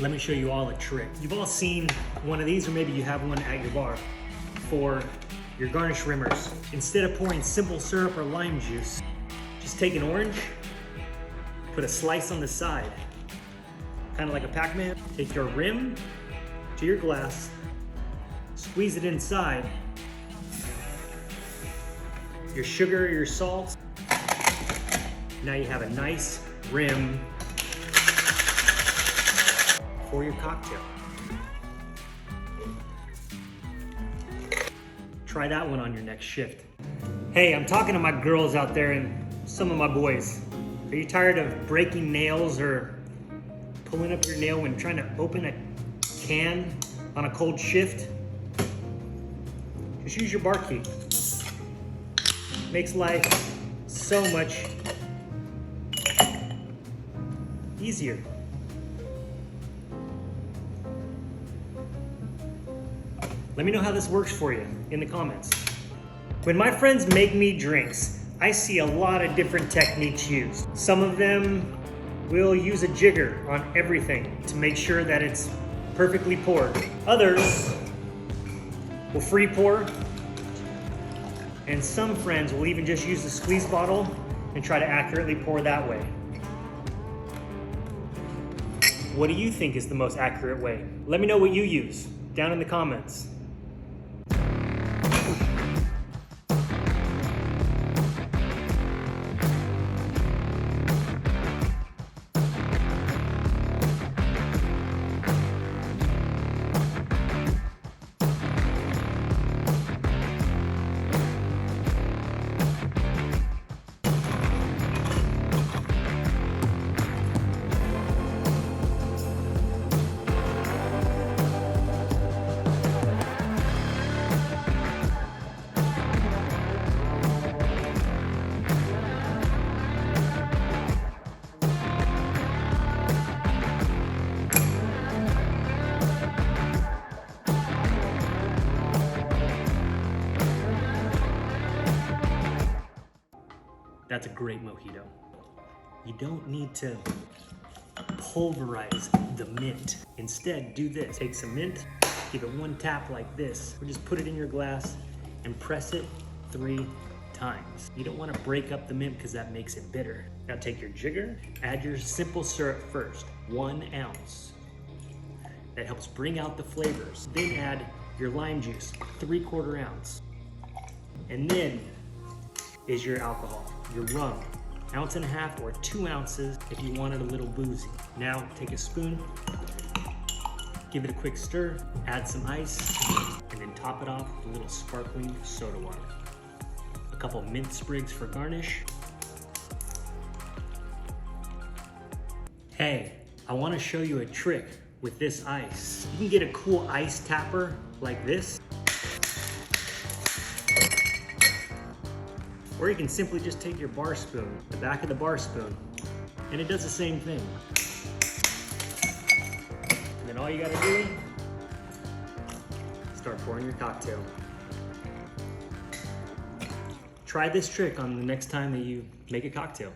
Let me show you all a trick. You've all seen one of these, or maybe you have one at your bar for your garnish rimmers. Instead of pouring simple syrup or lime juice, just take an orange, put a slice on the side, kind of like a Pac-Man. Take your rim to your glass, squeeze it inside, your sugar, your salt. Now you have a nice rim for your cocktail. Try that one on your next shift. Hey, I'm talking to my girls out there and some of my boys. Are you tired of breaking nails or pulling up your nail when trying to open a can on a cold shift? Just use your bar key. Makes life so much easier. Let me know how this works for you in the comments. When my friends make me drinks, I see a lot of different techniques used. Some of them will use a jigger on everything to make sure that it's perfectly poured. Others will free pour, and some friends will even just use the squeeze bottle and try to accurately pour that way. What do you think is the most accurate way? Let me know what you use down in the comments. That's a great mojito. You don't need to pulverize the mint. Instead, do this. Take some mint, give it one tap like this, or just put it in your glass and press it 3 times. You don't want to break up the mint because that makes it bitter. Now take your jigger, add your simple syrup first, 1 ounce. That helps bring out the flavors. Then add your lime juice, 3/4 ounce. And then is your alcohol, your rum, 1.5 ounces or 2 ounces if you want it a little boozy. Now take a spoon, give it a quick stir, add some ice, and then top it off with a little sparkling soda water. A couple mint sprigs for garnish. Hey, I want to show you a trick with this ice. You can get a cool ice tapper like this, or you can simply just take your bar spoon, the back of the bar spoon, and it does the same thing. And then all you gotta do, start pouring your cocktail. Try this trick on the next time that you make a cocktail.